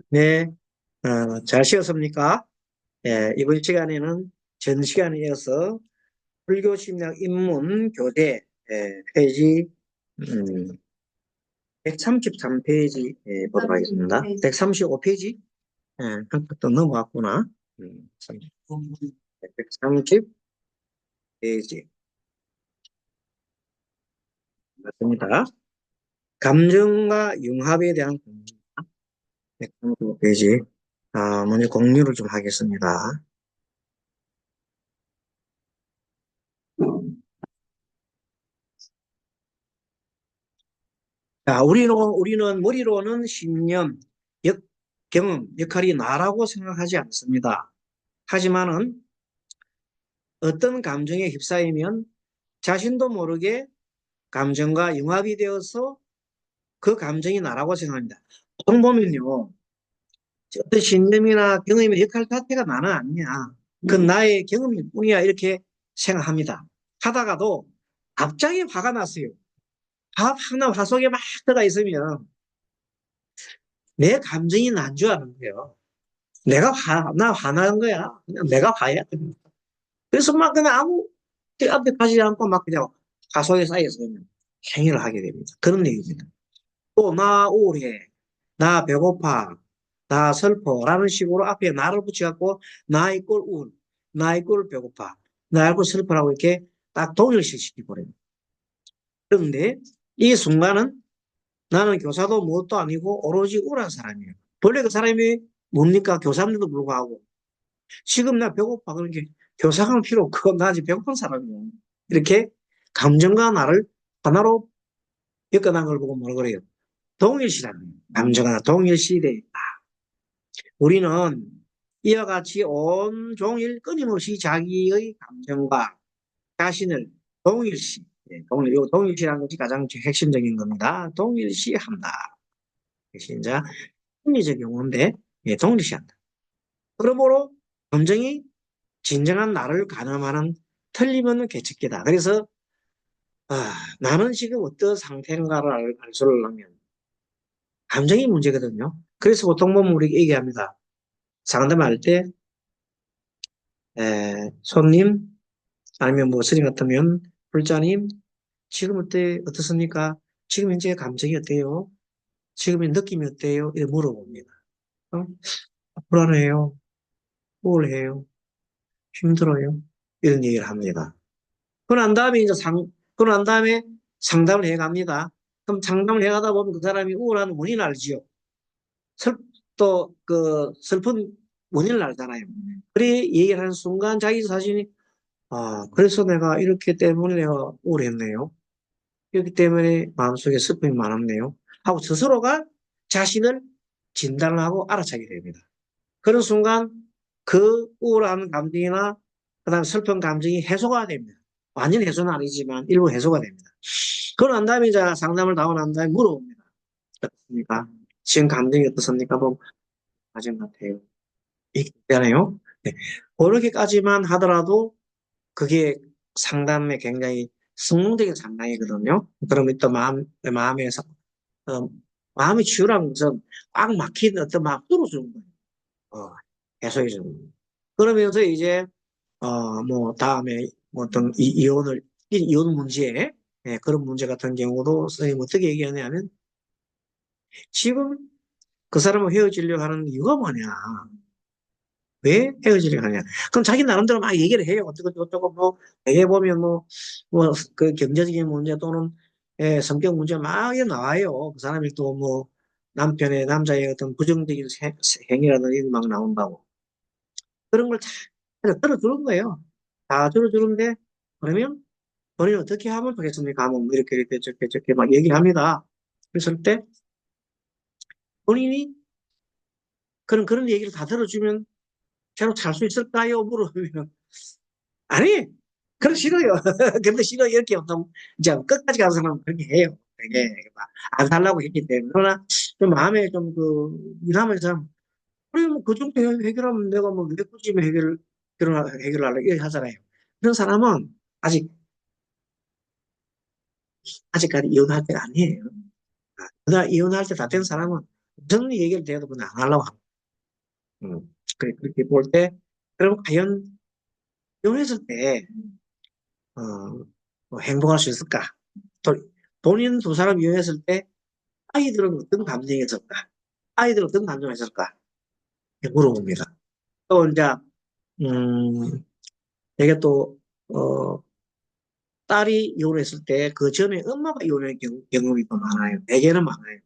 네, 잘 쉬었습니까? 예, 이번 시간에는 전 시간에 이어서 불교심리학 입문 교재 페이지 133페이지 보도록 하겠습니다. 135페이지? 예, 한 칸 또 넘어갔구나. 130페이지 맞습니다. 감정과 융합에 대한 공부. 135페이지. 먼저 공유를 좀 하겠습니다. 자, 우리는 머리로는 신념, 경험, 역할이 나라고 생각하지 않습니다. 하지만은 어떤 감정에 휩싸이면 자신도 모르게 감정과 융합이 되어서 그 감정이 나라고 생각합니다. 보통 보면요, 어떤 신념이나 경험이나 역할 자체가 나는 아니야. 그건 나의 경험일 뿐이야. 이렇게 생각합니다. 하다가도 갑자기 화가 났어요. 하나 화 속에 막 들어가 있으면 내 감정이 난 줄 아는 거예요. 나 화나는 거야. 그냥 내가 화해야 됩니다. 그래서 막 그냥 아무 앞에 가지 않고 막 그냥 가속에 쌓여서 그냥 행위를 하게 됩니다. 그런 얘기입니다. 또, 나 우울해. 나 배고파. 나 슬퍼. 라는 식으로 앞에 나를 붙여갖고 나 이꼴 우울, 나 이꼴 배고파, 나 이꼴 슬퍼라고 이렇게 딱 동일시키버려요. 그런데 이 순간은 나는 교사도 무엇도 아니고 오로지 우울한 사람이에요. 본래 그 사람이 뭡니까? 교사인데도 불구하고 지금 나 배고파. 그런 게 교사가 필요 없고 나 아직 배고픈 사람이야. 이렇게 감정과 나를 하나로 엮어난 걸 보고 뭐라 그래요? 동일시라는 거예요. 감정과 동일시돼 있다. 우리는 이와 같이 온종일 끊임없이 자기의 감정과 자신을 동일시, 이 동일시라는 것이 가장 핵심적인 겁니다. 동일시한다. 이것이 이제 심리적 용어인데, 동일시한다. 그러므로 감정이 진정한 나를 가늠하는 틀림없는 계측기다. 그래서 나는 지금 어떤 상태인가를 알 수 하려면 감정이 문제거든요. 그래서 보통 보면 우리 얘기합니다. 상담할 때 손님 아니면 뭐 스님 같으면 불자님 지금 어떻습니까? 지금 현재 감정이 어때요? 지금의 느낌이 어때요? 이렇게 물어봅니다. 어? 불안해요. 우울해요. 힘들어요. 이런 얘기를 합니다. 그난 다음에 이제 그난 다음에 상담을 해 갑니다. 그럼 상담을 해 가다 보면 그 사람이 우울한 원인을 알지요. 슬, 또 그 슬픈 원인을 알잖아요. 그래 얘기를 하는 순간 자기 자신이 그래서 내가 이렇게 때문에 내가 우울했네요. 그렇기 때문에 마음속에 슬픔이 많았네요. 하고 스스로가 자신을 진단을 하고 알아차게 됩니다. 그런 순간 그 우울한 감정이나 그다음 슬픈 감정이 해소가 됩니다. 완전 해소는 아니지만 일부 해소가 됩니다. 그러고 난 다음에 이제 상담을 하고 난 다음에 물어봅니다. 어떻습니까? 지금 감정이 어떻습니까? 뭐 맞은 것 같아요. 있잖아요. 네. 그렇게까지만 하더라도 그게 상담에 굉장히 성공적인 상담이거든요. 그러면 또 마음에서, 어, 마음이 치유라는 것은 꽉 막힌 어떤 마음 뚫어주는 거예요. 해소해주는 거예요. 그러면서 이제, 뭐, 다음에 뭐 어떤 이혼 문제, 그런 문제 같은 경우도 선생님 어떻게 얘기하냐면, 지금 그 사람을 헤어지려고 하는 이유가 뭐냐? 왜 헤어지려고 하냐? 그럼 자기 나름대로 막 얘기를 해요. 어쩌고, 뭐, 대개 보면 그 경제적인 문제 또는 성격 문제 막 나와요. 그 사람이 또 뭐, 남자의 어떤 부정적인 행위라든지 이런 막 나온다고. 그런 걸 다 들어주는 거예요. 다 들어주는데, 그러면 본인이 어떻게 하면 좋겠습니까? 하면 뭐 이렇게 저렇게 막 얘기합니다. 그랬을 때, 본인이 그런 얘기를 다 들어주면, 새로 잘 수 있을까요? 물어보면, 아니, 그건 싫어요. 근데 싫어 이렇게 어떤 이제 끝까지 가는 사람은 그렇게 해요. 되게 안 살라고 했기 때문에. 그러나 좀 마음에 좀 일하면서 그래 뭐그 정도 해결하면 내가 뭐왜 굳이 뭐 해결하려 이렇게 하잖아요. 그런 사람은 아직까지 이혼할 때가 아니에요. 그러나 이혼할 때 다 된 사람은 전 얘기를 대도 그냥 안 하려고 합니다. 그렇게 볼 때, 그럼 과연 이혼했을 때, 어, 뭐 행복할 수 있을까? 또, 본인 두 사람 이혼했을 때, 아이들은 어떤 감정이었을까? 아이들은 어떤 감정이었을까? 물어봅니다. 또, 이제, 이게 또, 딸이 이혼했을 때, 그 전에 엄마가 이혼한 경험이 더 많아요. 대개는 많아요.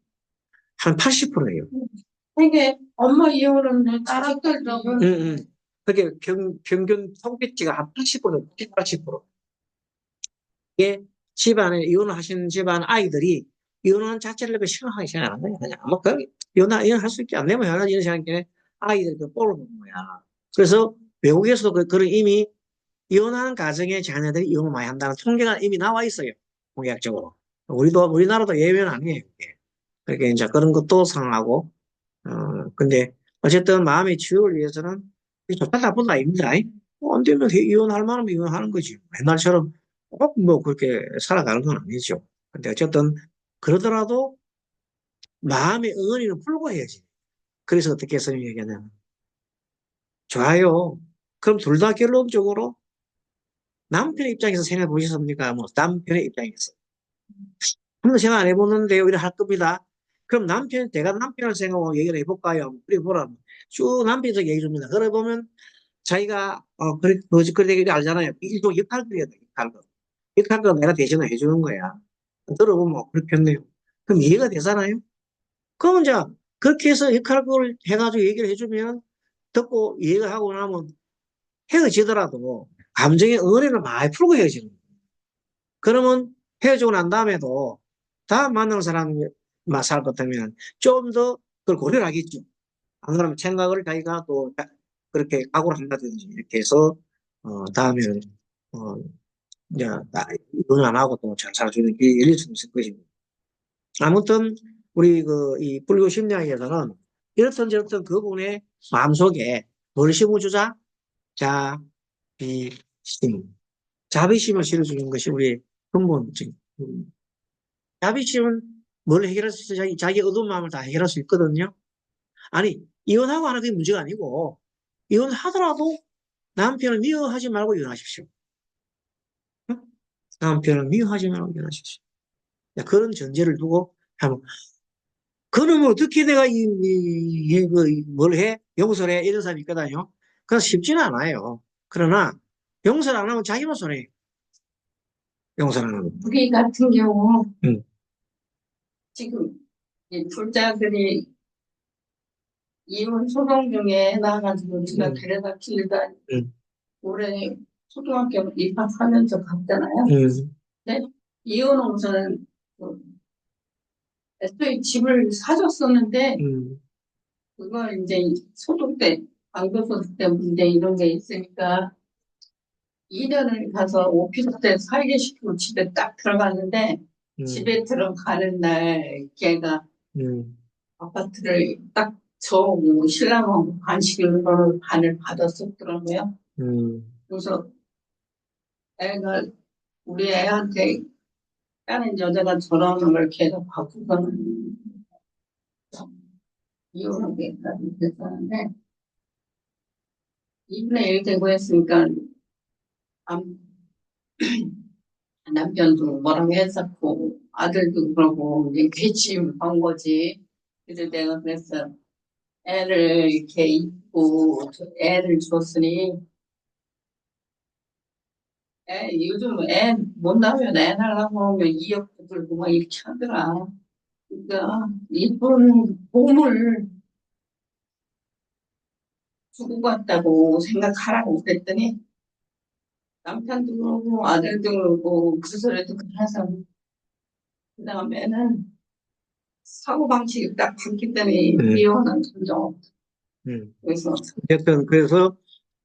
한 80%예요. 되게 엄마 이혼은 딸아들도 응, 응. 그게 평균 통계치가 한 80%, 80%. 이게 집안에 이혼하신 집안 아이들이 이혼하는 자체를 싫어하기 시작하는 거야. 그냥 뭐, 이혼할 수 있지 않내면 해야지 이런 생각에 아이들이 그 볼을 보는 거야. 그래서 외국에서도 그런 이미 이혼하는 가정의 자녀들이 이혼을 많이 한다는 통계가 이미 나와 있어요. 공약적으로. 우리나라도 예외는 아니에요. 그게. 그러니까 이제 그런 것도 상하고, 근데 어쨌든 마음의 치유를 위해서는 좋다 나쁘다 아닙니다. 안 되면 이혼할 만하면 이혼하는 거지. 옛날처럼 꼭 뭐 그렇게 살아가는 건 아니죠. 근데 어쨌든 그러더라도 마음의 응어리는 풀고 해야지. 그래서 어떻게 선생님이 얘기하냐면, 좋아요. 그럼 둘 다 결론적으로 남편의 입장에서 생각해 보셨습니까? 뭐 남편의 입장에서. 한 번도 생각 안 해보는데요. 이래 할 겁니다. 그럼 내가 남편을 생각하고 얘기를 해볼까요? 그래 보라. 쭉 남편에서 얘기 줍니다. 그래 보면 자기가, 그래, 되게 알잖아요. 일종 역할들이야, 역할들. 역할들 내가 대신을 해주는 거야. 들어보면 그렇겠네요. 그럼 이해가 되잖아요? 그러면 이제 그렇게 해서 역할을 해가지고 얘기를 해주면 듣고 이해가 하고 나면 헤어지더라도 감정의 어뢰를 많이 풀고 헤어지는 거예요. 그러면 헤어지고 난 다음에도 다음 만나는 사람만 살 것 같으면 좀 더 그걸 고려를 하겠죠. 안 그러면 생각을 자기가 또 그렇게 각오를 한다든지 이렇게 해서 다음에는 어, 이제 이혼을 안 하고 또 잘 살 수 있는 길이 열릴 수 있을 것입니다. 아무튼 우리 이 불교 심리학에서는 이렇든 저렇든 그분의 마음속에 뭘 심어주자? 자비심. 자비심을 실어주는 것이 우리 근본적. 자비심은 뭘 해결할 수 있어? 자기 어두운 마음을 다 해결할 수 있거든요. 아니, 이혼하고 하는 게 문제가 아니고, 이혼하더라도 남편을 미워하지 말고 이혼하십시오. 응? 남편을 미워하지 말고 이혼하십시오. 그런 전제를 두고 하면, 그러면 어떻게 내가 뭘 해? 용서를 해? 이런 사람이 있거든요. 그래서 쉽지는 않아요. 그러나, 용서를 안 하면 자기만 손해. 용서를 안 하면. 우리 같은 경우 응, 지금 이 둘째들이 이혼 소송 중에 나가지고 제가 응, 데려다 길다 응, 올해 초등학교 입학하면서 갔잖아요. 응, 근데 이혼하고서는 애초에 집을 사줬었는데 응, 그걸 이제 소득 때 강도소득 때 문제 이런 게 있으니까 2년을 가서 오피스텔 살게 시키고 집에 딱 들어갔는데 응, 집에 들어가는 날 걔가 응, 아파트를 딱 저고 신랑하고 반씩을 반을 받았었더라고요. 응, 그래서 애가 우리 애한테 다른 여자가 저러는 걸 계속 바꾸고는 이혼하게까지 됐었는데 이분의 일 되고 했으니까 남- 남편도 뭐라고 했었고 아들도 그러고 이제 괴치한 거지. 그래서 내가 그랬어. 애를 이렇게 입고 애를 줬으니 요즘 애 못 나오면 애 날라고 하면 2억도 들고 막 이렇게 하더라. 그러니까 이쁜 보물 주고 갔다고 생각하라고 그랬더니 남편도 그러고 아들도 그러고 그 소리도 그래서 그 다음에는 사고방식이 딱 바뀌기 때문에 응, 이혼한 감정 없어. 응. 그래서 어쨌든, 그래서,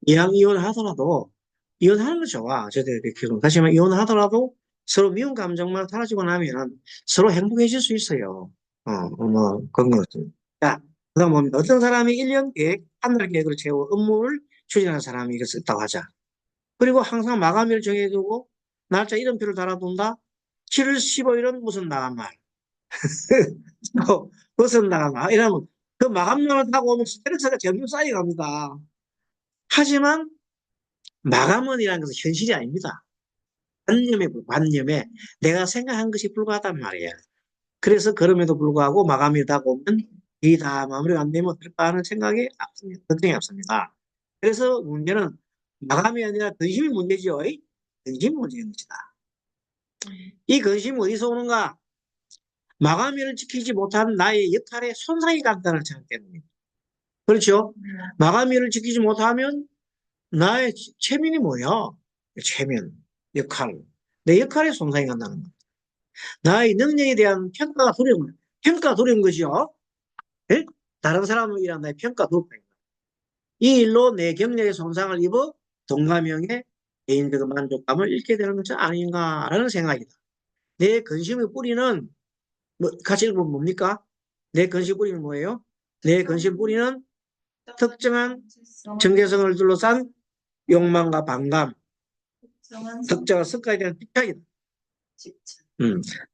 이혼하더라도, 이혼하는 거 좋아. 저들의 기준. 하지만 이혼하더라도 서로 미운 감정만 사라지고 나면 서로 행복해질 수 있어요. 그런 거 같습니다. 자, 그 다음 봅니다. 어떤 사람이 1년 계획, 한 달 계획을 채워 업무를 추진하는 사람이 이것을 있다고 하자. 그리고 항상 마감일을 정해두고 날짜 이름표를 달아둔다. 7월 15일은 무슨 나간 말. 벗어나가 이러면 그 마감용을 타고 오면 스트레스가 점점 쌓여갑니다. 하지만 마감원이라는 것은 현실이 아닙니다. 관념에 내가 생각한 것이 불과하단 말이에요. 그래서 그럼에도 불구하고 마감이 다가오면 이 다 마무리가 안 되면 어떨까 하는 생각이 없습니다. 걱정이 없습니다. 그래서 문제는 마감이 아니라 근심이 문제죠. 근심이 문제인 것이다. 이 근심은 어디서 오는가? 마감일을 지키지 못한 나의 역할에 손상이 간다는 생각 때문입니다. 그렇죠? 마감일을 지키지 못하면 나의 체면이 뭐야? 체면, 역할. 내 역할에 손상이 간다는 거예요. 나의 능력에 대한 평가 두려운 것이요. 예? 다른 사람이랑 나의 평가 두렵다. 이 일로 내 경력에 손상을 입어 동감형의 개인적 만족감을 잃게 되는 것은 아닌가라는 생각이다. 내 근심의 뿌리는 같이 읽으면 뭡니까? 내 근심 뿌리는 뭐예요? 내 근심 뿌리는 특정한 정체성을 둘러싼 욕망과 반감, 특정한 성과에 대한 집착이다.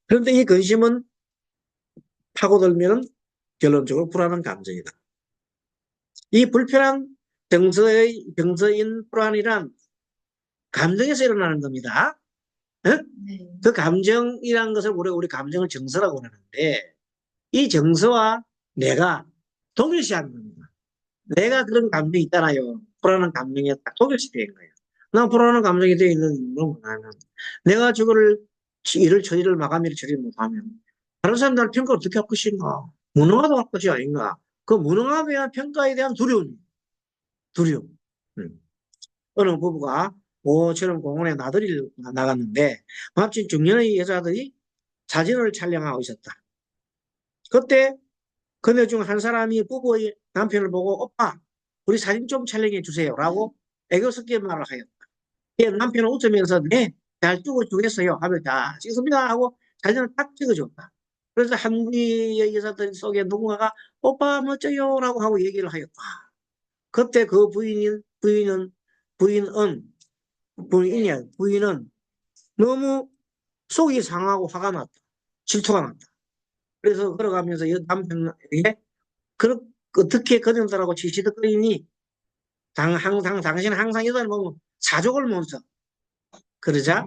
그런데 이 근심은 파고들면 결론적으로 불안한 감정이다. 이 불편한 정서인 불안이란 감정에서 일어나는 겁니다. 네? 그 감정이라는 것을 우리 감정을 정서라고 하는데 이 정서와 내가 동일시하는 겁니다. 내가 그런 감정이 있잖아요. 불안한 감정이 딱 동일시된 거예요. 나 불안한 감정이 되어 있는 이유는 뭐냐면 내가 저거를 일을 처리를 마감일을 처리 못하면 다른 사람들 평가를 어떻게 할 것인가? 무능하다고 할 것이 아닌가? 그 무능함에 대한 평가에 대한 두려움. 음. 어느 부부가 모처럼 공원에 나들이를 나갔는데 마침 중년의 여자들이 사진을 촬영하고 있었다. 그때 그네 중 한 사람이 부부의 남편을 보고 오빠 우리 사진 좀 촬영해 주세요 라고 애교스럽게 말을 하였다. 남편은 웃으면서 네, 잘 찍어주겠어요 하면 자 찍습니다 하고 사진을 딱 찍어줬다. 그래서 한 무리의 여자들 속에 누군가가 오빠 멋져요 라고 하고 얘기를 하였다. 그때 그 부인은 부인은 너무 속이 상하고 화가 났다. 질투가 났다. 그래서 걸어가면서 남편에게 어떻게 그녀들하고 치시덕거리니 당신은 항상 여자를 보면 사족을 못 써. 그러자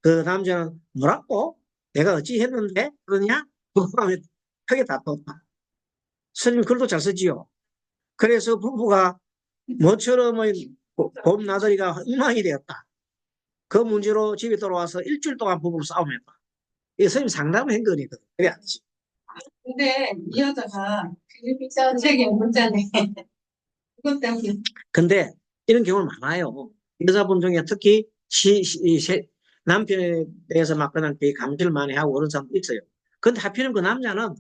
그 남자는 뭐라고? 내가 어찌 했는데? 그러냐? 크게 다퉜다. 스님 글도 잘 쓰지요. 그래서 부부가 모처럼의 봄 나들이가 엉망이 되었다. 그 문제로 집에 돌아와서 일주일 동안 부부로 싸움했다. 이 스님 상담을 한 거니까 그래 안 지. 근데 이 여자가 필리핀자적인 문자네. 그것 때문에. 근데 이런 경우는 많아요. 여자분 중에 특히 남편에 대해서 막 그냥 감질 많이 하고 그런 사람도 있어요. 근데 하필이면 그 남자는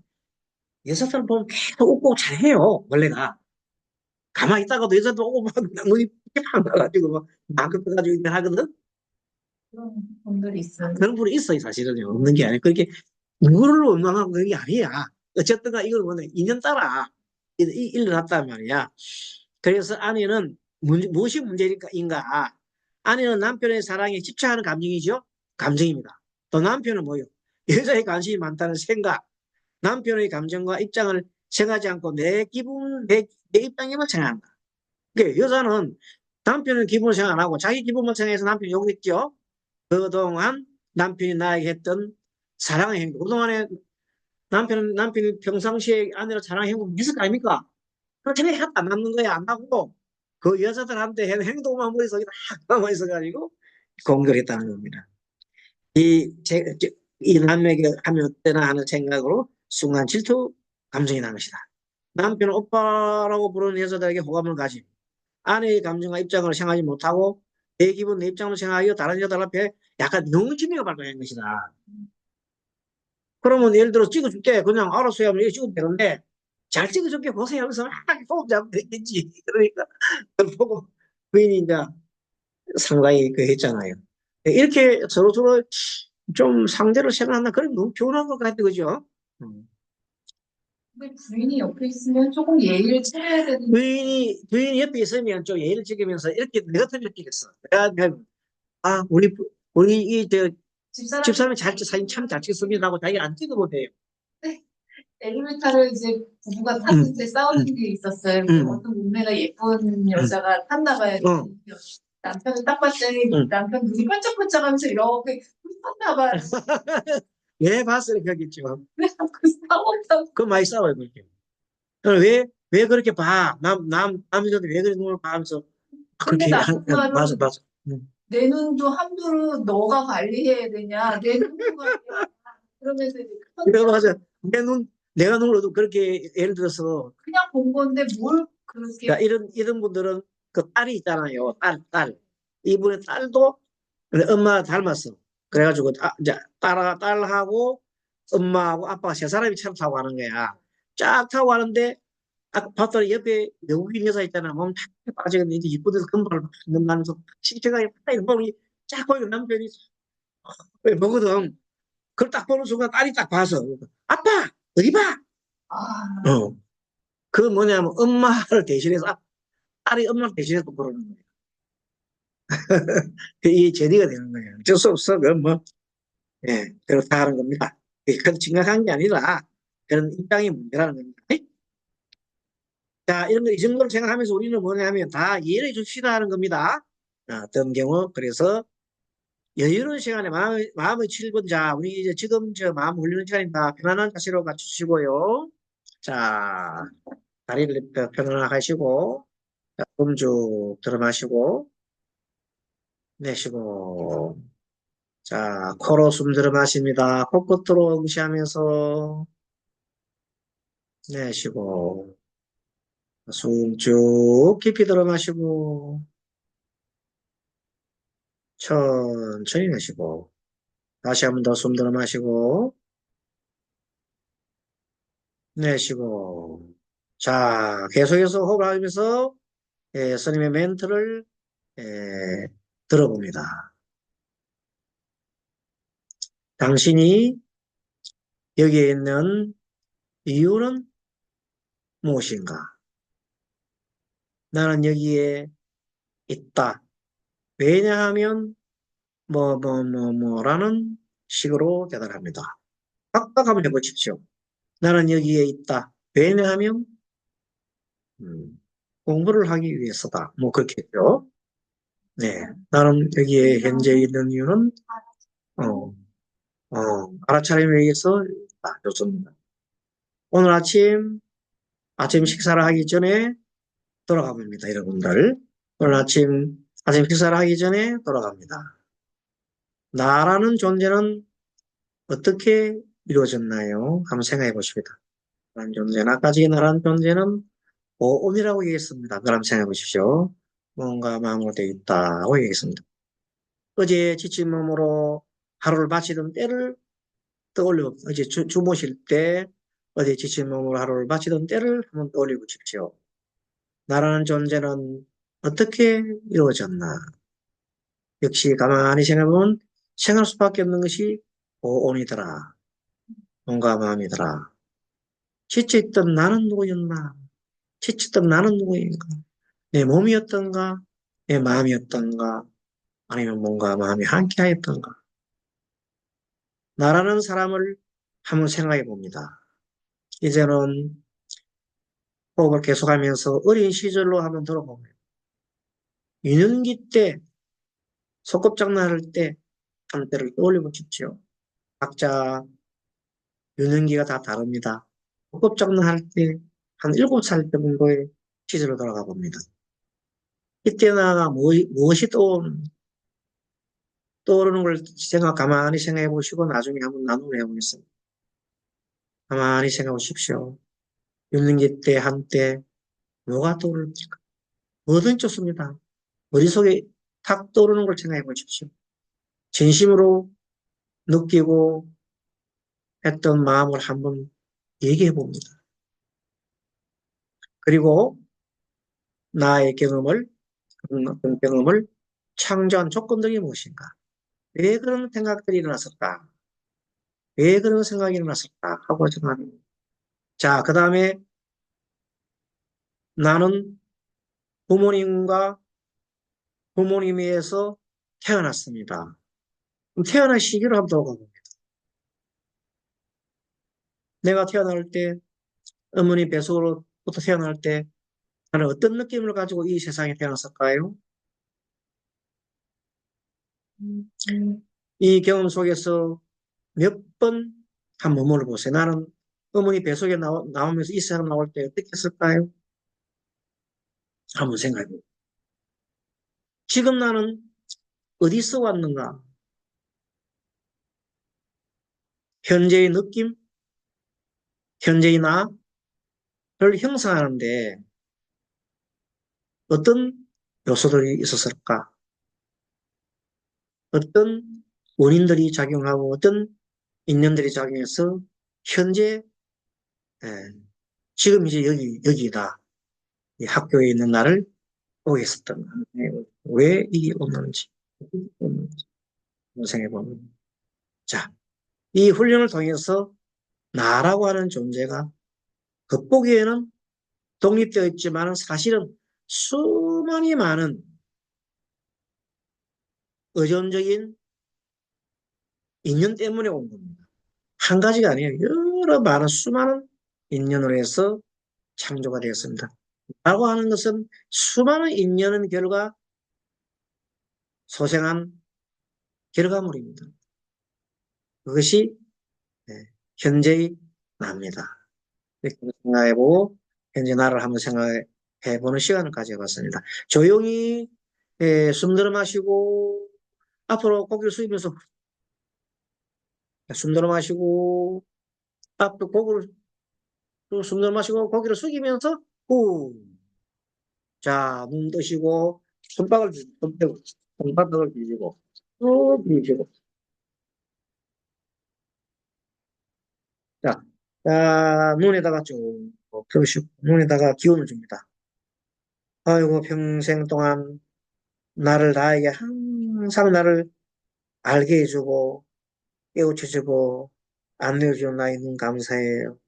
여자들 보면 계속 웃고 잘해요. 원래가. 가만히 있다가도 여자들 오고 막 눈이 팍 나가지고 막 떠가지고 이렇게 하거든. 그런 분들이 있어요. 그런 분이 있어요. 사실은 없는 게 아니고 그렇게 누구를 원망하고 그런 게 아니야. 어쨌든가 이걸 뭐냐 인연 따라 일어났단 말이야. 그래서 아내는 무엇이 문제인가? 아내는 남편의 사랑에 집착하는 감정이죠. 감정입니다. 또 남편은 뭐요? 여자의 관심이 많다는 생각. 남편의 감정과 입장을 생각하지 않고 내 입장에만 생각한다. 그러니까 여자는 남편의 기분을 생각 안 하고 자기 기분만 생각해서 남편이 욕했죠. 그동안 남편이 나에게 했던 사랑의 행동. 그동안에 남편이 평상시에 아내를 사랑의 행동 있을 거 아닙니까? 그렇게 하나도 안 남는 거야, 안 하고. 그 여자들한테 하는 행동만 머릿속에 딱 남아 있어가지고 공격했다는 겁니다. 이 남에게 하면 어때나 하는 생각으로 순간 질투 감정이 나는 것이다. 남편 오빠라고 부르는 여자들에게 호감을 가지 아내의 감정과 입장을 생각하지 못하고 내 기분, 내 입장을 생각하여 다른 여자들 앞에 약간 명심이가 발동한 것이다. 그러면 예를 들어 찍어줄게. 그냥 알아서 하면 이렇게 찍으면 되는데 잘 찍어줄게 보세요 하면서 막 호흡 잡으면 되겠지. 그러니까 그걸 보고 부인이 이제 상당히 그 했잖아요. 이렇게 서로서로 좀 상대를 생각한다. 그럼 너무 교훈한 것 같아, 그죠? 근데 부인이 옆에 있으면 조금 예의를 차려야 되는. 부인이 옆에 있으면 좀 예의를 지키면서 이렇게 내가 틀렸겠어. 우리 이 집사람이 사진 참 잘 찍습니다 하고 자기가 안 찍어도 돼요. 네. 엘리베이터를 이제 부부가 탔는데 싸우는 게 있었어요. 어떤 몸매가 예쁜 여자가 탔나 봐요. 어. 남편을 딱 봤더니 남편 눈이 반짝반짝하면서 이렇게 탔나 봐요. 왜 봤어요, 거겠죠. 그 싸웠다고. 그 많이 싸워요, 그렇게. 왜 그렇게 봐? 남자들 왜 그렇게 눈을 봐? 하면서 근데 그렇게 남편 말은 맞아, 맞아. 내 눈도 함부로 너가 관리해야 되냐? 내 눈도 관리해야 되냐? 그러면서 이제 그래, 맞아. 내가 눈으로도 그렇게, 예를 들어서, 그냥 본 건데 뭘 자, 그렇게 이런 분들은 그 딸이 있잖아요. 딸. 이분의 딸도 근데 엄마 닮았어. 그래가지고, 이제 딸하고 엄마하고 아빠가 세 사람이 차를 타고 가는 거야. 쫙 타고 가는데, 봤더니 옆에 외국인 여자 있잖아. 몸 탁 빠지는데, 이제 이쁘대서 금발을 막 넘나면서, 신체가 딱 보니, 쫙 보이고 남편이 왜 보거든. 그걸 딱 보는 순간 딸이 딱 봐서, 아빠! 어디 봐! 아, 어. 그 뭐냐면, 엄마를 대신해서, 딸이 엄마를 대신해서 그러는 거예요. 이 제리가 되는 거예요. 어쩔 수 없어. 그건 뭐, 예, 그렇다 하는 겁니다. 그건 심각한 게 아니라, 그런 입장의 문제라는 겁니다. 자, 이 정도를 생각하면서 우리는 뭐냐면 다 이해해 줍시다 하는 겁니다. 어떤 경우, 그래서 여유로운 시간에 마음의 7분. 자, 우리 이제 지금 마음 올리는 시간입니다. 편안한 자세로 갖추시고요. 자, 다리를 편안하게 하시고, 자, 숨쭉 들어 마시고, 내쉬고, 자, 코로 숨 들어 마십니다. 코끝으로 응시하면서 내쉬고, 숨 쭉 깊이 들어 마시고, 천천히 내쉬고, 다시 한 번 더 숨 들어 마시고, 내쉬고. 자, 계속해서 호흡을 하면서, 스님의 멘트를, 예, 들어봅니다. 당신이 여기에 있는 이유는 무엇인가? 나는 여기에 있다. 왜냐하면, 라는 식으로 대답합니다. 각각 한번 해보십시오. 나는 여기에 있다. 왜냐하면, 음, 공부를 하기 위해서다. 뭐, 그렇겠죠. 네. 나는 여기에 현재 있는 이유는, 어, 알아차림에 의해서, 좋습니다. 오늘 아침 식사를 하기 전에 돌아가 봅니다, 여러분들. 오늘 아침 식사를 하기 전에 돌아갑니다. 나라는 존재는 어떻게 이루어졌나요? 한번 생각해 보십니다. 나라는 존재는, 아까 전에 나라는 존재는 오온이라고 얘기했습니다. 그럼 생각해 보십시오. 뭔가 마음으로 되어 있다고 얘기했습니다. 어제 지친 몸으로 하루를 마치던 때를 떠올려, 어제 주무실 때 어제 지친 몸으로 하루를 마치던 때를 한번 떠올려 보십시오. 나라는 존재는 어떻게 이루어졌나? 역시 가만히 생각해보면 생각할 수밖에 없는 것이 오온이더라. 몸과 마음이더라. 지쳐있던 나는 누구였나? 지쳤던 나는 누구인가? 내 몸이었던가? 내 마음이었던가? 아니면 몸과 마음이 함께하였던가? 나라는 사람을 한번 생각해 봅니다. 이제는 호흡을 계속하면서 어린 시절로 한번 돌아보면 유년기 때 소꿉장난할 때 한 때를 떠올려 보십시오. 각자 유년기가 다 다릅니다. 소꿉장난할 때 한 7살 때 정도의 시절로 돌아가 봅니다. 이때나 무엇이 떠오르는 걸 가만히 생각해 보시고 나중에 한번 나누어 해보겠습니다. 가만히 생각해 보십시오. 유년기 때 한때 뭐가 떠오릅니까? 뭐든 좋습니다. 머릿속에 탁 떠오르는 걸 생각해 보십시오. 진심으로 느끼고 했던 마음을 한번 얘기해 봅니다. 그리고 나의 어떤 경험을 창조한 조건들이 무엇인가? 왜 그런 생각들이 일어났을까? 왜 그런 생각이 일어났을까? 하고 생각합니다. 자, 그 다음에 나는 부모님과 부모님에 의해서 태어났습니다. 그럼 태어난 시기로 한번 돌아가 봅니다. 내가 태어날 때, 어머니 뱃속으로부터 태어날 때, 나는 어떤 느낌을 가지고 이 세상에 태어났을까요? 이 경험 속에서 몇 번 한번 물어보세요. 나는 어머니 뱃속에 나오면서 이 세상 나올 때 어떻게 했을까요? 한번 생각해 보세요. 지금 나는 어디서 왔는가? 현재의 느낌, 현재의 나를 형성하는데 어떤 요소들이 있었을까? 어떤 원인들이 작용하고 어떤 인연들이 작용해서 현재 예, 지금 이제 여기다 이 학교에 있는 나를 오게 했었던 왜 이게 없는지 생각해 보면 자, 이 훈련을 통해서 나라고 하는 존재가 겉보기에는 독립되어 있지만 사실은 수많이 많은 의존적인 인연 때문에 온 겁니다. 한 가지가 아니에요. 여러 많은 수많은 인연으로 해서 창조가 되었습니다. 라고 하는 것은 수많은 인연의 결과 소생한 결과물입니다. 그것이 현재의 나입니다. 이렇게 생각해보고 현재 나를 한번 생각해보는 시간을 가져봤습니다. 조용히 숨 들어 마시고 앞으로 고개를 숙이면서 숨 들어 마시고 앞으로 고개를 또 숨 들어 마시고 고개를 숙이면서 후. 자, 눈 뜨시고 손바닥을 비비고 쭉 비비고 자, 눈에다가 쭉 펴시고 눈에다가 기운을 줍니다. 아이고 평생 동안 나에게 항상 나를 알게 해주고 깨우쳐주고 안내해주는 나의 눈 감사해요.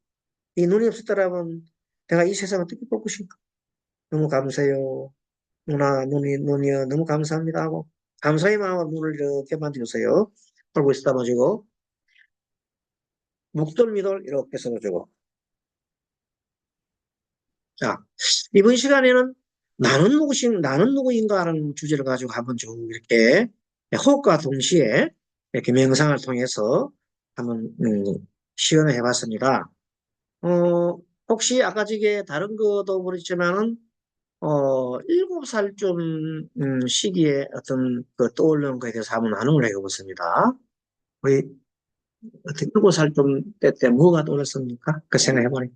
이 눈이 없었더라면 내가 이 세상을 어떻게 볼 것인가. 너무 감사해요. 눈이요. 너무 감사합니다 하고 감사의 마음으로 눈을 이렇게 만들어서요. 얼굴 쓰다마지고 묵돌미돌 이렇게 써주고 자, 이번 시간에는 나는 누구인가 하는 주제를 가지고 한번 좀 이렇게 호흡과 동시에 이렇게 명상을 통해서 한번 시연을 해봤습니다. 어, 혹시 아까 저게 다른 것도 그렇지만은 7살쯤 시기에 어떤 그 떠오르는 거에 대해서 한번 나눔을 해보겠습니다. 우리 어떻게 7살쯤 때 뭐가 떠올랐습니까? 그 생각해보니까.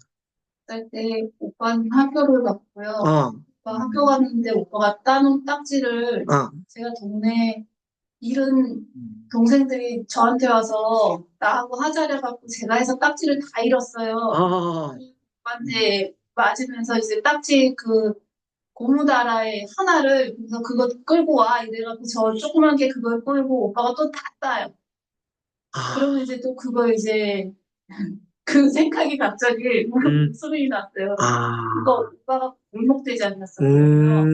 그때 오빠는 학교를 갔고요. 어, 오빠 학교 갔는데 오빠가 따놓은 딱지를 어, 제가 동네에 잃은 동생들이 저한테 와서 나하고 하자를 갖고 제가 해서 딱지를 다 잃었어요. 어, 오빠한테 맞으면서 이제 딱지 그 고무다라에 하나를 그래서 그거 끌고 와 이래갖고 저 조그만 게 그걸 끌고 오빠가 또 다 따요. 그러면 이제 또 그거 이제 그 생각이 갑자기 웃음이 났어요. 그거 오빠가 골목되지 않았었거든요.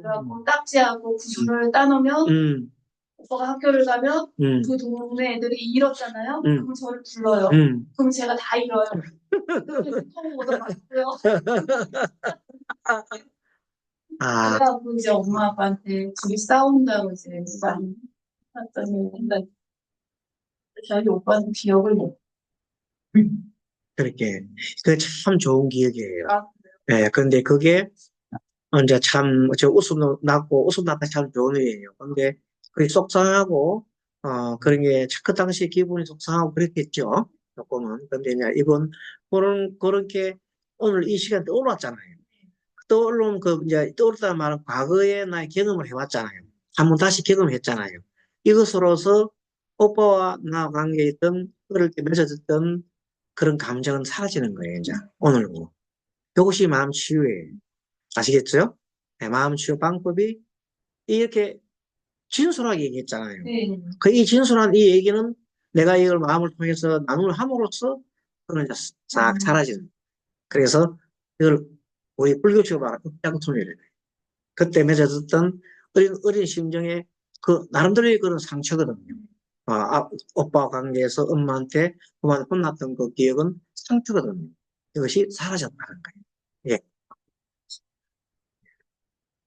그래갖고 딱지하고 구슬을 따놓으면 오빠가 학교를 가면 그 동네 애들이 잃었잖아요. 그럼 저를 불러요. 그럼 제가 다 잃어요. 무서운 거도 많고요. 그래갖고 이제 엄마 아빠한테 둘이 싸운다고 이제 많이 했더니 근데 저희 오빠는 기억을 못. 그렇게. 그 참 좋은 기억이에요. 아, 예, 그런데 그게 이제 참, 웃음 났다 참 좋은 일이에요. 근데 그게 속상하고, 그런 게 그 당시 기분이 속상하고 그랬겠죠. 조금은. 근데 이제 이건 그렇게 오늘 이 시간에 떠올랐잖아요. 떠올른 이제 떠올랐다는 말은 과거에 나의 경험을 해왔잖아요. 한번 다시 경험했잖아요. 이것으로서 오빠와 나 관계에 있던, 어릴 때 맺어졌던 그런 감정은 사라지는 거예요, 이제. 오늘로. 이것이 마음 치유예요. 아시겠죠? 네, 마음 치유 방법이 이렇게 진솔하게 얘기했잖아요. 네. 이 진솔한 이 얘기는 내가 이걸 마음을 통해서 나눔을 함으로써 그는 이제 싹 사라지는. 그래서 이걸 우리 불교식으로 말하면 흑자구통이래요. 그때 맺어졌던 어린 심정에 그 나름대로의 그런 상처거든요. 오빠와 관계에서 엄마한테 혼났던 그 기억은 상투거든요. 이것이 사라졌다는 거예요.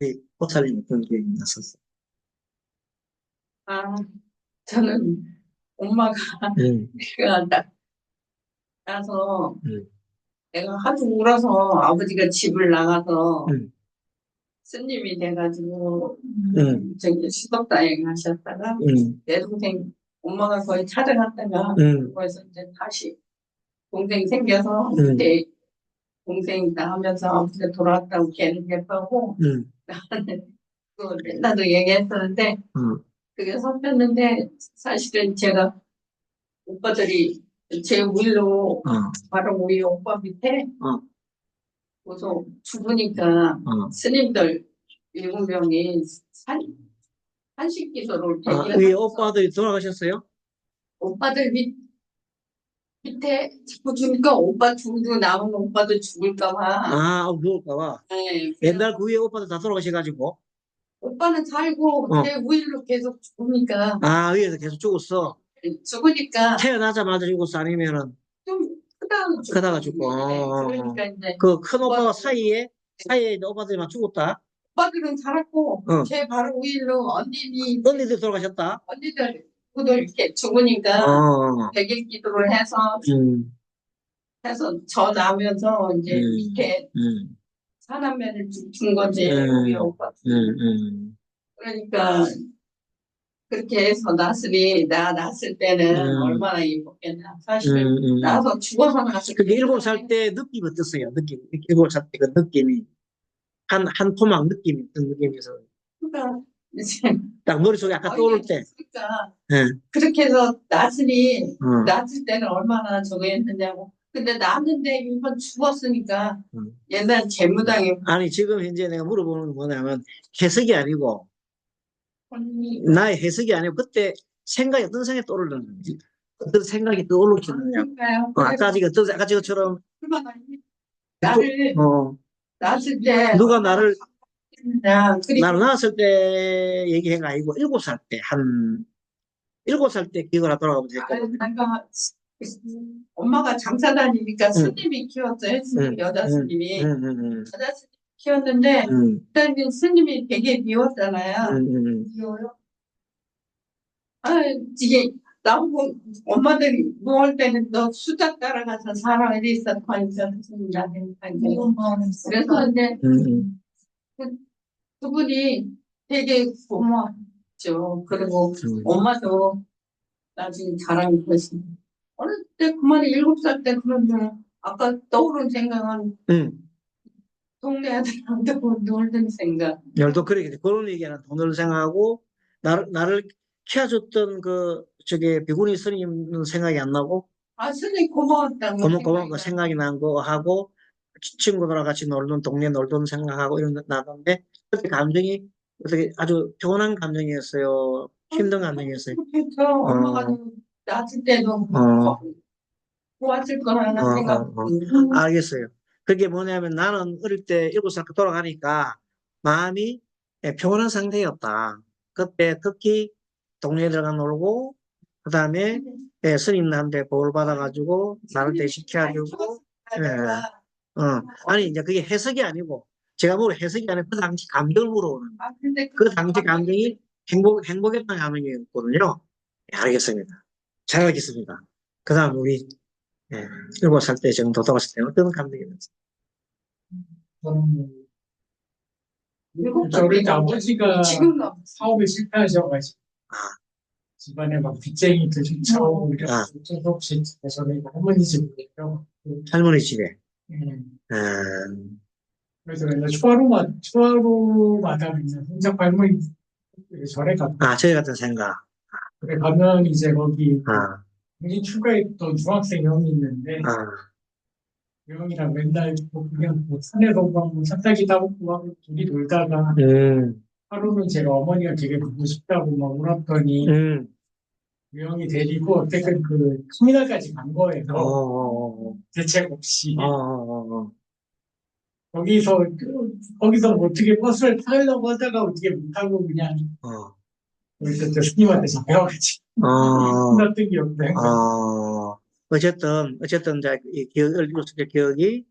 예. 이 꽃살림 어떤 기억이 났었어요? 아, 저는 엄마가 음, 내가 나서 음, 내가 하도 울어서 아버지가 집을 나가서 음, 스님이 돼가지고 음, 수덕다행 하셨다가 내 동생 엄마가 거의 찾아갔다가 그래서 이제 다시 동생 생겨서 이제 동생 낳으면서 아버지가 돌아왔다고 걔는 예뻐하고 나는 그거 나도 얘기했었는데 그게 섞였는데 사실은 제가 오빠들이 제 우일로 바로 우리 오빠 밑에 그래서 죽으니까 스님들 7명이 한식 기도를 위에 대기하면서 오빠들이 돌아가셨어요? 오빠들 밑에 자꾸 죽으니까 오빠 죽고 남은 오빠도 죽을까봐 누울까봐. 네, 옛날 그 위에 오빠들 다 돌아가셔가지고. 오빠는 살고 제 우일로 계속 죽으니까 위에서 계속 죽었어. 죽으니까 태어나자마자 죽었어? 아니면은, 좀 크다가 죽고. 네, 그러니까 이제 그 큰 오빠가 오빠들- 사이에 있는 오빠들만 죽었다? 오빠들은 살았고 제 바로 우일로 언니들 돌아가셨다? 언니들 모두 이렇게 죽으니까 백일 기도를 해서 저 나면서 이제 밑에 사남매를 준 거지 우리 오빠. 그러니까 그렇게 해서 나 낳았을 때는 얼마나 예뻤겠나. 사실은 나서 죽어서 낳았을 그게 7살 때 느낌 어땠어요? 느낌. 7살 때 그 느낌이. 한 토막 느낌이, 어떤 느낌이서. 그러니까 이제 딱 머릿속에 아까 떠오를 때. 그러니까 예. 그렇게 해서 낳았을 때는 얼마나 저거 했느냐고. 근데 낳았는데 이번 죽었으니까 옛날 재무당이 아니, 지금 현재 내가 물어보는 건 뭐냐면, 해석이 아니고, 언니 나의 해석이 아니고, 그때 어떤 생각이 떠오르는지. 어떤 생각이 떠오르겠느냐. 그러니까요. 아까 지금처럼, 얼마나 나를 낳았을 때 누가 나를 그리고 낳았을 때 얘기한 거 아니고, 7살 때, 7살 때 기억을 돌아가면 될거든요. 내가 엄마가 장사 다니니까 스님이 키웠어요. 스님, 여자 스님이. 여자 스님이 키웠는데, 그때 스님이 되게 미웠잖아요. 미워요? 이게, 나보고 엄마들이 누울 때는 너 수작 따라가서 살아. 이래 있어. 스님한테. 그래서 이제, 두 분이 되게 고마웠죠. 그리고 엄마도 나중에 자랑이 그랬어요. 어느 때 그만이 7살 때 그런데 아까 떠오른 생각은 동네 애들하고 놀던 생각. 열도 그런 얘기는 돈을 생각하고, 나를 키워줬던 비구니 스님 생각이 안 나고, 스님 고마웠다는 고마운 거 생각이 나고 하고, 친구들하고 같이 동네 놀던 생각하고 이런 거 나던데, 그때 감정이 어떻게 아주 편한 감정이었어요. 힘든 감정이었어요. 그렇죠. 엄마가 낳았을 때도 좋았을 거라는 생각. 알겠어요. 그게 뭐냐면 나는 어릴 때 7살 돌아가니까 마음이 평온한 상태였다. 그때 특히 동네에 들어가 놀고, 그 다음에 스님한테 복을 받아가지고 나를 대시켜주고, 아니, 이제 그게 해석이 아니고, 제가 해석이 아니고 그 당시 감정을 물어보는 거예요. 그 당시 감정이 행복했던 감정이었거든요. 알겠습니다. 잘 알겠습니다. 그 다음 우리 7살 때 정도 돌아갔을 때 어떤 감정이 들었어요? 저희 아버지가 지금 사업에 실패하셔가지고 아, 집안에 막 빚쟁이들 쫓아오고 이래서 어쩔 수 없이 저는 할머니 집으로 할머니 집에. 그래서 맨날 초하루마다 그냥 혼자 할머니 절에 갔다. 저희 같은 생각. 그래 가면 이제 거기 아, 굉장히 추가했던 중학생 형이 있는데 그 형이랑 맨날 그냥 산에서 막 산타기 타고 막 둘이 놀다가 하루는 제가 어머니가 되게 보고 싶다고 막 울었더니 그 형이 데리고 어쨌든 그 터미널까지 간 거예요. 대책 없이. 거기서 뭐 어떻게 버스를 타려고 하다가 어떻게 못하고 그냥 거기서 저 스님한테 잡혀가지고 혼났던 기억도 해요. 어쨌든, 이제, 이 기억, 읽었을 때 기억이,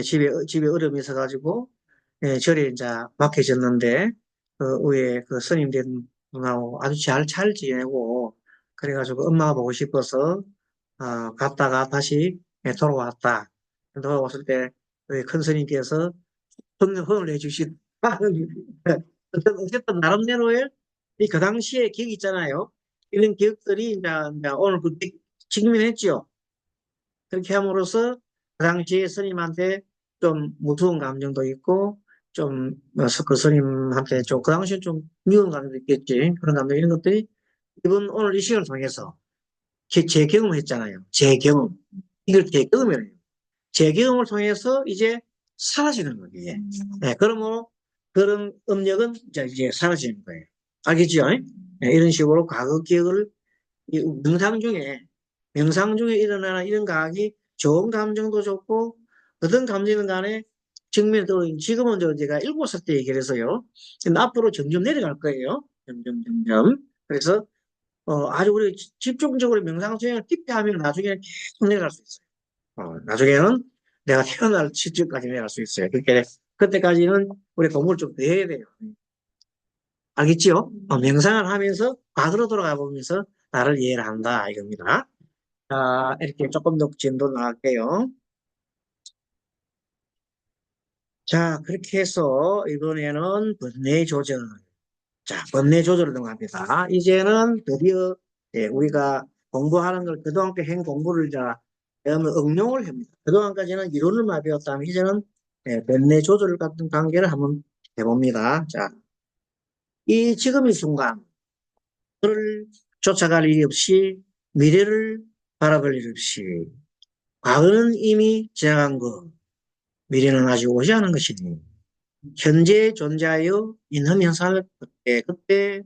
집에 어려움이 있어가지고, 절에 이제 막혀졌는데, 그 위에 그 스님 된 분하고 아주 잘 지내고, 그래가지고 엄마가 보고 싶어서, 갔다가 다시 돌아왔다. 돌아왔을 때, 우리 큰 스님께서 헌을 해주신, 어쨌든 나름대로의 그 당시에 기억이 있잖아요. 이런 기억들이 이제 오늘 직면했죠. 그렇게 함으로써 그 당시에 스님한테 좀 무서운 감정도 있고, 좀, 그 스님한테 좀, 그 당시에 좀 미운 감정도 있겠지. 그런 감정, 이런 것들이 이번 오늘 이 시간을 통해서 재경험을 했잖아요. 재경험. 이걸 재경험이에요. 재경험을 통해서 이제 사라지는 거예요. 네, 그러므로 그런 업력은 이제 사라지는 거예요. 알겠죠? 네, 이런 식으로 과거 기억을 명상 중에 일어나는 이런 과학이 좋은 감정도 좋고 어떤 감정이든 간에 측면도 지금은 제가 7살 때 얘기를 해서요. 근데 앞으로 점점 내려갈 거예요. 점점. 그래서 아주 우리 집중적으로 명상 수행을 깊이 하면 나중에는 계속 내려갈 수 있어요. 나중에는 내가 태어날 시점까지 내려갈 수 있어요. 그때까지는 우리 공부를 좀 더 해야 돼요. 알겠지요? 명상을 하면서 과거로 돌아가 보면서 나를 이해를 한다 이겁니다. 자, 이렇게 조금 더 진도 나갈게요. 자, 그렇게 해서 이번에는 번뇌 조절. 자, 번뇌 조절을 넘어갑니다. 이제는 드디어 우리가 공부하는 걸 그동안 한 공부를 응용을 합니다. 그동안까지는 이론을만 배웠다면 이제는 번뇌 조절 같은 단계를 한번 해봅니다. 자, 지금 이 순간 을 쫓아갈 일이 없이 미래를 바라볼 일 없이 과거는 이미 지나간 것, 미래는 아직 오지 않은 것이니 현재 존재하여 있는 현상을 그때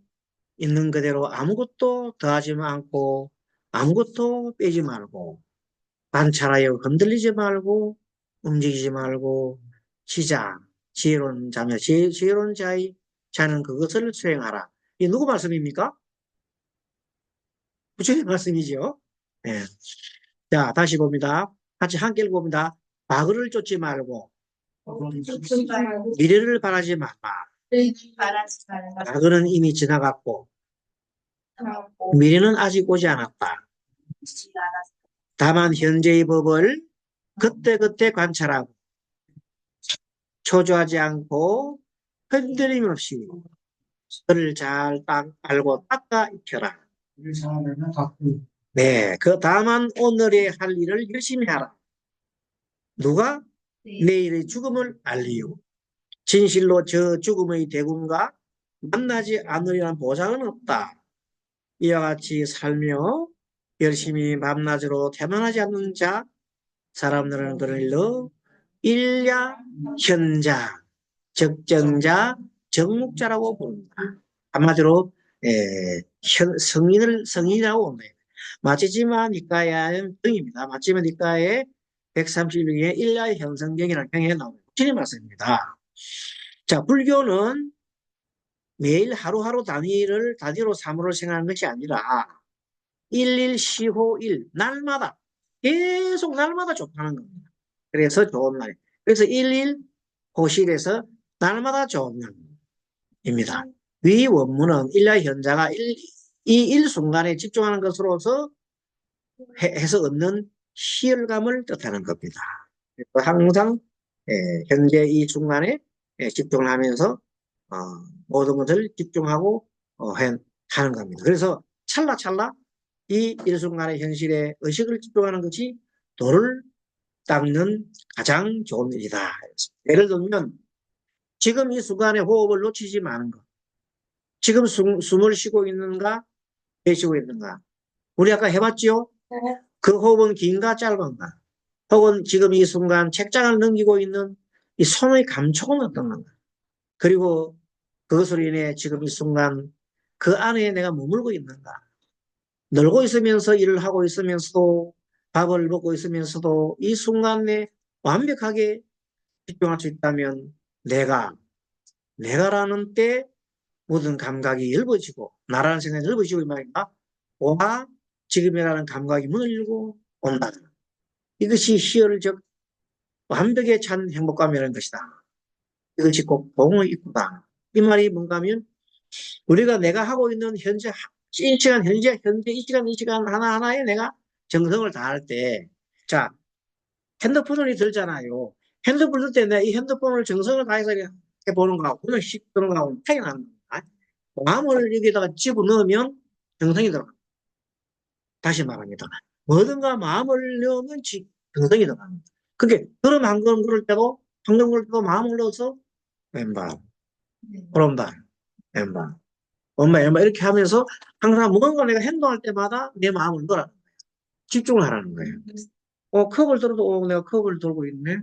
있는 그대로 아무것도 더하지 않고 아무것도 빼지 말고 관찰하여 흔들리지 말고 움직이지 말고 지혜로운 자며 지혜로운 자는 그것을 수행하라. 이 누구 말씀입니까? 부처님 말씀이죠. 예. 자, 다시 봅니다. 같이 함께 읽어봅니다. 과거를 쫓지 말고 미래를 바라지 마라. 과거는 이미 지나갔고 미래는 아직 오지 않았다. 다만 현재의 법을 그때그때 관찰하고 초조하지 않고 흔들림 없이 그를 잘 알고 닦아 익혀라. 네, 다만 오늘의 할 일을 열심히 하라. 누가? 내일의 죽음을 알리요. 진실로 저 죽음의 대군과 만나지 않으리란 보장은 없다. 이와 같이 살며 열심히 밤낮으로 태만하지 않는 자, 사람들은 그를 일러 일야 현자, 적정자, 정묵자라고 부른다. 한마디로 성인이라고 봅니다. 마치지마 니까야의 등입니다. 마치지마 니까의 131경에 일야의 현성경이라는 경에 나옵니다. 부처님 말씀입니다. 자, 불교는 매일 하루하루 단위로 사물을 생각하는 것이 아니라 일일시호일 날마다 계속 날마다 좋다는 겁니다. 그래서 좋은 날. 그래서 일일호실에서 날마다 좋은 날입니다. 위 원문은 일야 현자가 이 일순간에 집중하는 것으로서 해서 얻는 희열감을 뜻하는 겁니다. 항상 현재 이 순간에 집중을 하면서 모든 것을 집중하고 하는 겁니다. 그래서 찰나찰나 이 일순간의 현실에 의식을 집중하는 것이 도를 닦는 가장 좋은 일이다. 예를 들면 지금 이 순간에 호흡을 놓치지 마는 것. 지금 숨을 쉬고 있는가 내쉬고 있는가. 우리 아까 해봤지요? 그 호흡은 긴가 짧은가. 혹은 지금 이 순간 책장을 넘기고 있는 이 손의 감촉은 어떤 건가. 그리고 그것으로 인해 지금 이 순간 그 안에 내가 머물고 있는가. 놀고 있으면서 일을 하고 있으면서도 밥을 먹고 있으면서도 이 순간에 완벽하게 집중할 수 있다면 내가라는 때 모든 감각이 넓어지고 나라는 생각이 넓어지고 이 말인가? 와 지금이라는 감각이 문을 열고 온다. 이것이 희열적 완벽에 찬 행복감이라는 것이다. 이것이 꼭 봉의 입구다. 이 말이 뭔가 하면 우리가 내가 하고 있는 현재 이 시간 현재 이 시간 하나하나에 내가 정성을 다할 때, 자, 핸드폰을 들잖아요. 핸드폰을 들 때 내가 이 핸드폰을 정성을 다해서 이렇게 보는 거하고 그냥 씩 보는 거하고 차이 나는 거야. 마음을 여기다가 집어넣으면 정성이 들어가. 다시 말합니다. 뭐든가 마음을 넣으면 정성이 들어갑니다. 그게 걸음 한 걸음 걸을 때도 한 걸음 걸을 때도 마음을 넣어서 왼발, 오른발, 왼발, 엄마, 엄마 이렇게 하면서 항상 뭔가 내가 행동할 때마다 내 마음을 넣으라는 거예요. 집중을 하라는 거예요. 컵을 들어도 내가 컵을 들고 있네.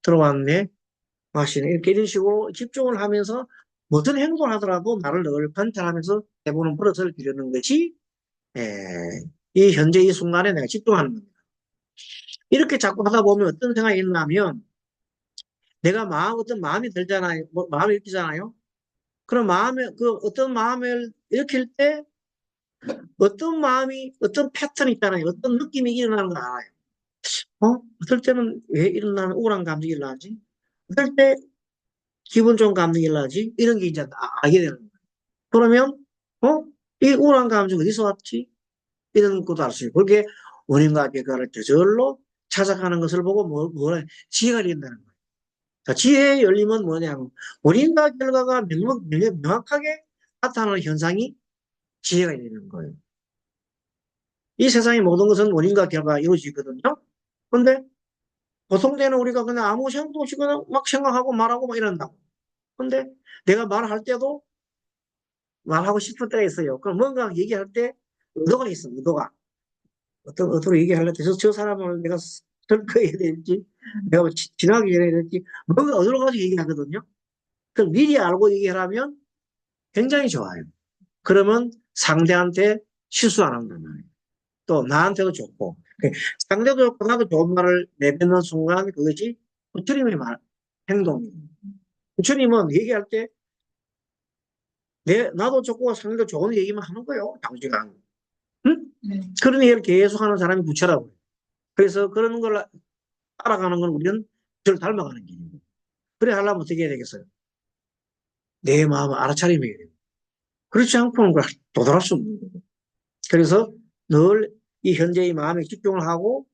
들어왔네. 마시네. 이렇게 이런 식으로 집중을 하면서 무슨 행동을 하더라도 나를 늘 관찰하면서 해보는 버릇을 기르는 것이 이 현재 이 순간에 내가 집중하는 겁니다. 이렇게 자꾸 하다 보면 어떤 생각이 있냐면 내가 어떤 마음이 들잖아요. 마음이 일으키잖아요. 그럼 어떤 마음을 일으킬 때 어떤 마음이, 어떤 패턴이 있잖아요. 어떤 느낌이 일어나는 걸 알아요. 어떨 때는 왜 일어나는 우울한 감정이 일어나지? 어떨 때 기분 좋은 감정이 일어나지? 이런 게 이제 알게 되는 거예요. 그러면, 이 우울한 감정 어디서 왔지? 이런 것도 알 수 있고, 그게 원인과 결과를 저절로 찾아가는 것을 보고 지혜가 열린다는 거예요. 자, 지혜의 열림은 뭐냐면, 원인과 결과가 명확하게 나타나는 현상이 지혜가 열리는 거예요. 이 세상의 모든 것은 원인과 결과가 이루어지거든요. 근데 보통 때는 우리가 그냥 아무 생각도 없이 그냥 막 생각하고 말하고 막 이런다고. 근데 내가 말할 때도 말하고 싶을 때가 있어요. 그럼 뭔가 얘기할 때 의도가 있어, 의도가. 어떤 의도로 얘기하려면 저 사람을 내가 설득해야 될지, 내가 지나게 해야 될지, 뭔가 어디로 가서 얘기하거든요. 그럼 미리 알고 얘기하면 굉장히 좋아요. 그러면 상대한테 실수 안 한단 말이에요. 또 나한테도 좋고. 상대도 좋고 나도 좋은 말을 내뱉는 순간 그것이 부처님의 행동이에요. 부처님은 얘기할 때 나도 좋고 상대도 좋은 얘기만 하는 거예요. 당시간. 응? 그런 얘기를 계속 하는 사람이 부처라고요. 그래서 그런 걸 따라가는 건 우리는 저를 닮아가는 길이고. 그래 하려면 어떻게 해야 되겠어요? 내 마음을 알아차리면 돼요. 그렇지 않고는 그걸 도달할 수 없는 거예요. 그래서 늘 이 현재의 마음에 집중을 하고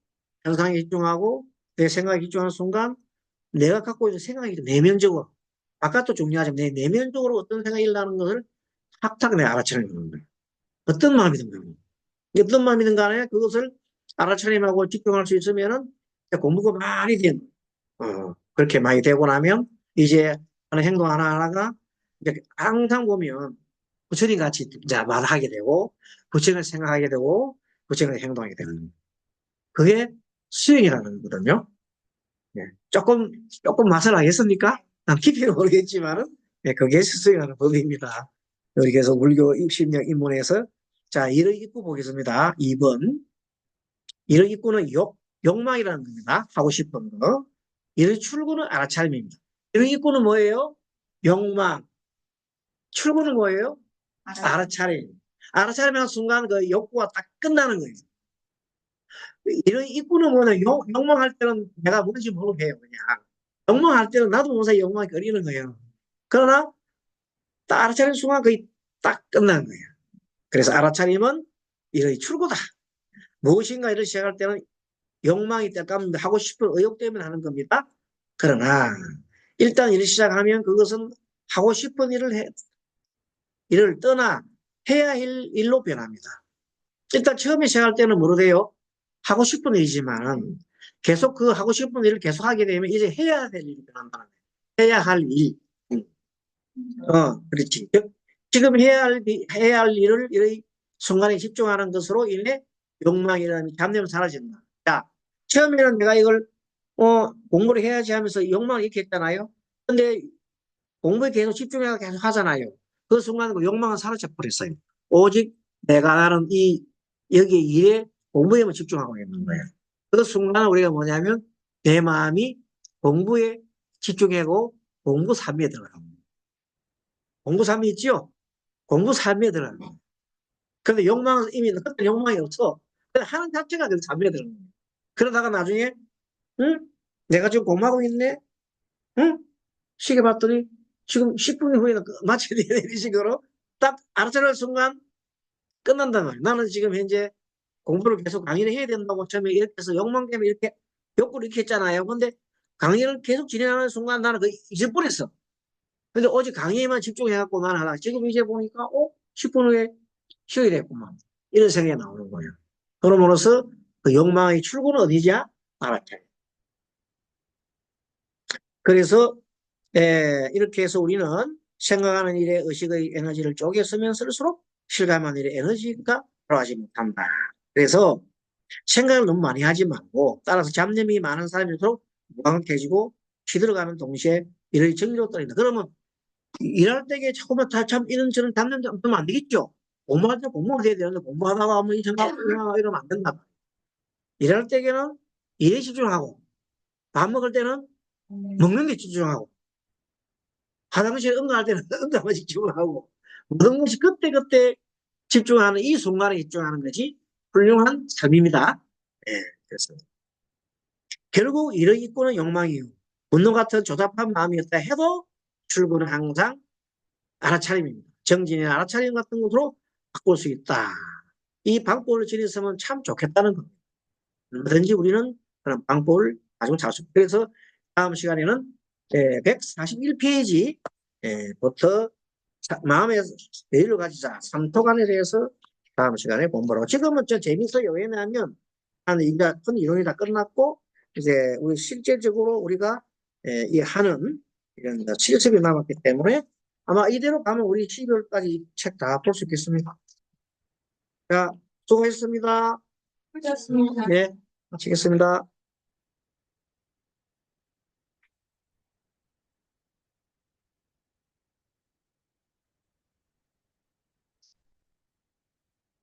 현상에 집중하고 내 생각에 집중하는 순간 내가 갖고 있는 생각이 내면적으로 바깥도 중요하지만 내 내면적으로 어떤 생각이 일어나는 것을 탁탁 내가 알아차리는 거예요. 어떤 마음이든 간에 어떤 마음이든 간에 그것을 알아차림하고 집중할 수 있으면은 공부가 많이 된 그렇게 많이 되고 나면 이제 하는 행동 하나하나가 이제 항상 보면 부처님 같이 이제 말하게 되고 부처님을 생각하게 되고 부처님을 행동하게 되는 거예요. 그게 수행이라는 거거든요. 예. 조금 맛을 알겠습니까? 깊이는 모르겠지만은, 예, 그게 수행하는 법입니다. 여기 계속 불교 입신력 입문에서, 자, 일의 입구 보겠습니다. 2번. 일의 입구는 욕망이라는 겁니다. 하고 싶은 거. 일의 출구는 알아차림입니다. 일의 입구는 뭐예요? 욕망. 출구는 뭐예요? 알아차림. 알아차림하는 순간 그 욕구가 딱 끝나는 거예요. 이런 입구는 뭐냐, 욕망할 때는 내가 뭔지 모르게요, 그냥. 욕망할 때는 나도 모르게 욕망이 꺼리는 거예요. 그러나, 딱 알아차리는 순간 거의 딱 끝나는 거예요. 그래서 알아차림은 이런 출구다. 무엇인가 일을 시작할 때는 욕망이 때까면 하고 싶은 의욕 때문에 하는 겁니다. 그러나, 일단 일을 시작하면 그것은 하고 싶은 일을 떠나 해야 할 일로 변합니다. 일단 처음에 시작할 때는 모르돼요. 하고 싶은 일이지만 계속 그 하고 싶은 일을 계속 하게 되면 이제 해야 될 일이 변한다는 거예요. 해야 할 일. 그렇지. 지금 해야 할 일을 이 순간에 집중하는 것으로 인해 욕망이라는 잡념이 사라진다. 자, 처음에는 내가 이걸 공부를 해야지 하면서 욕망을 이렇게 했잖아요. 근데 공부에 계속 집중해서 계속 하잖아요. 그 순간 그 욕망은 사라져 버렸어요. 오직 내가 하는 여기 일에 공부에만 집중하고 있는 거예요. 그 순간 우리가 뭐냐면 내 마음이 공부에 집중하고 공부 삼위에 들어갑니다. 공부 삼위 있죠? 공부 삼위에 들어갑니다. 근데 욕망은 이미 그때 욕망이 없어. 하는 자체가 그 삼위에 들어갑니다. 그러다가 나중에, 응? 내가 지금 공부하고 있네? 응? 시계 봤더니 지금 10분 후에 마쳐야 돼. 이런 식으로 딱 알아차릴 순간 끝난단 말이야. 나는 지금 현재 공부를 계속 강의를 해야 된다고 처음에 이렇게 해서 욕망 때문에 이렇게 욕구를 이렇게 했잖아요. 근데 강의를 계속 진행하는 순간 나는 그 잊어버렸어. 근데 어제 강의에만 집중해갖고 나는 하다 지금 이제 보니까 10분 후에 쉬어야 됐구만. 이런 생각이 나오는 거예요. 그러므로서 그 욕망의 출구는 어디냐? 알아차려. 그래서 이렇게 해서 우리는 생각하는 일에 의식의 에너지를 쪼개 쓰면 쓸수록 실감하는 일에 에너지가 들어가지 못한다. 그래서 생각을 너무 많이 하지 말고 따라서 잡념이 많은 사람일수록 무감각해지고 시들어가는 동시에 일의 정리로 떨어진다. 그러면 일할 때에 자꾸만 참 이런저런 잡념 잡으면 안 되겠죠. 공부할 때 공부가 돼야 되는데 공부하다가 한번 이 생각 이러면 안 된다. 일할 때에는 일에 집중하고 밥 먹을 때는 먹는 데 집중하고 화장실에 응가할 때는 응가만 집중하고 모든 것이 그때그때 집중하는 이 순간에 집중하는 것이 훌륭한 삶입니다. 예, 그래서 결국 일의 입구는 욕망이요. 분노 같은 조잡한 마음이었다 해도 출구는 항상 알아차림입니다. 정진이나 알아차림 같은 것으로 바꿀 수 있다. 이 방법을 지녔으면 참 좋겠다는 겁니다. 얼마든지 우리는 그런 방법을 가지고 잘 수 있습니다. 그래서 다음 시간에는 141페이지부터 마음의 여유를 가지자. 삼토관에 대해서 다음 시간에 공부하고. 지금은 좀 재밌어요. 왜냐하면 이제 큰 이론이 다 끝났고 이제 우리 실제적으로 우리가 이 하는 이런 실습이 남았기 때문에 아마 이대로 가면 우리 12월까지 책 다 볼 수 있겠습니다. 자, 수고하셨습니다. 수고하셨습니다. 네, 마치겠습니다.